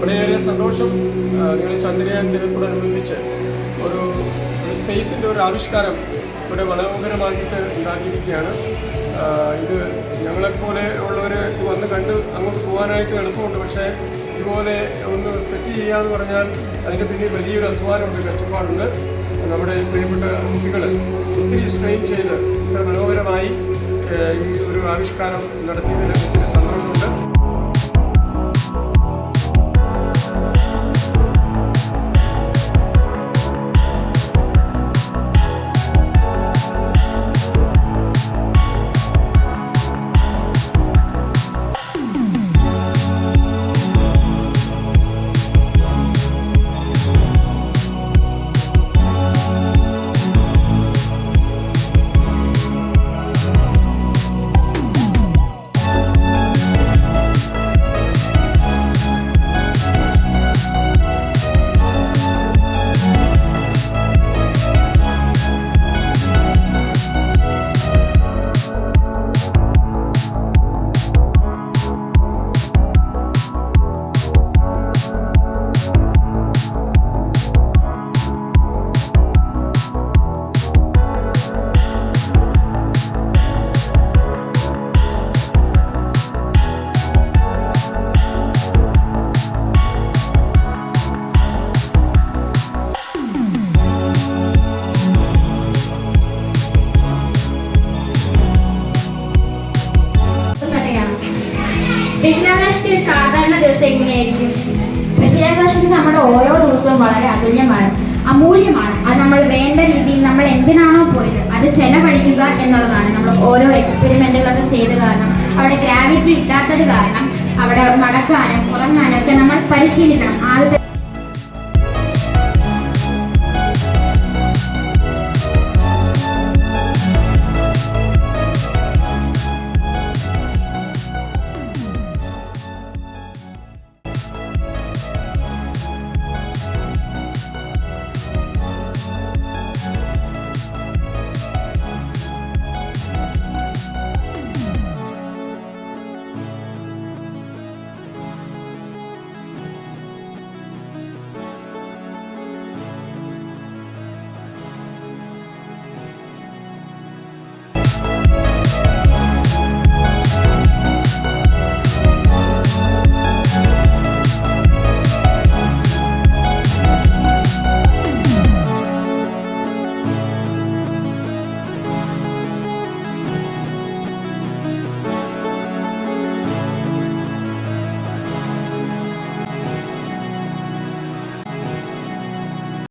വളരെയേറെ സന്തോഷം. നിങ്ങൾ ചന്ദ്രയാൻ ദിനത്തോടനുബന്ധിച്ച് ഒരു സ്പേസിൻ്റെ ഒരു ആവിഷ്കാരം ഇവിടെ മനോഹരമാക്കിയിട്ട് ഉണ്ടാക്കിയിരിക്കുകയാണ്. ഇത് ഞങ്ങളെപ്പോലെ ഉള്ളവർ വന്ന് കണ്ട് അങ്ങോട്ട് പോകാനായിട്ട് എളുപ്പമുണ്ട്. പക്ഷേ ഇതുപോലെ ഒന്ന് സെറ്റ് ചെയ്യാന്ന് പറഞ്ഞാൽ അതിൻ്റെ പിന്നിൽ വലിയൊരു അധ്വാനമുണ്ട്, കഷ്ടപ്പാടുണ്ട്. നമ്മുടെ പ്രിയപ്പെട്ട കുട്ടികൾ ഒത്തിരി സ്ട്രെയിൻ ചെയ്ത് ഇത്ര മനോഹരമായി ഈ ഒരു ആവിഷ്കാരം നടത്തിയതിൽ ഒത്തിരി സന്തോഷമുണ്ട്. ബഹിരാകാശത്തിൽ സാധാരണ ദിവസം എങ്ങനെയായിരിക്കും? ബഹിരാകാശത്തിൽ നമ്മുടെ ഓരോ ദിവസവും വളരെ അതുല്യമാണ്, അമൂല്യമാണ്. അത് നമ്മൾ വേണ്ട രീതിയിൽ നമ്മൾ എന്തിനാണോ പോയത് അത് ചെലവഴിക്കുക എന്നുള്ളതാണ്. നമ്മൾ ഓരോ എക്സ്പെരിമെന്റുകളൊക്കെ ചെയ്ത് കാരണം അവിടെ ഗ്രാവിറ്റി ഇല്ലാത്തത് കാരണം അവിടെ നടക്കാനും ഉറങ്ങാനും ഒക്കെ നമ്മൾ പരിശീലിക്കണം. ആദ്യത്തെ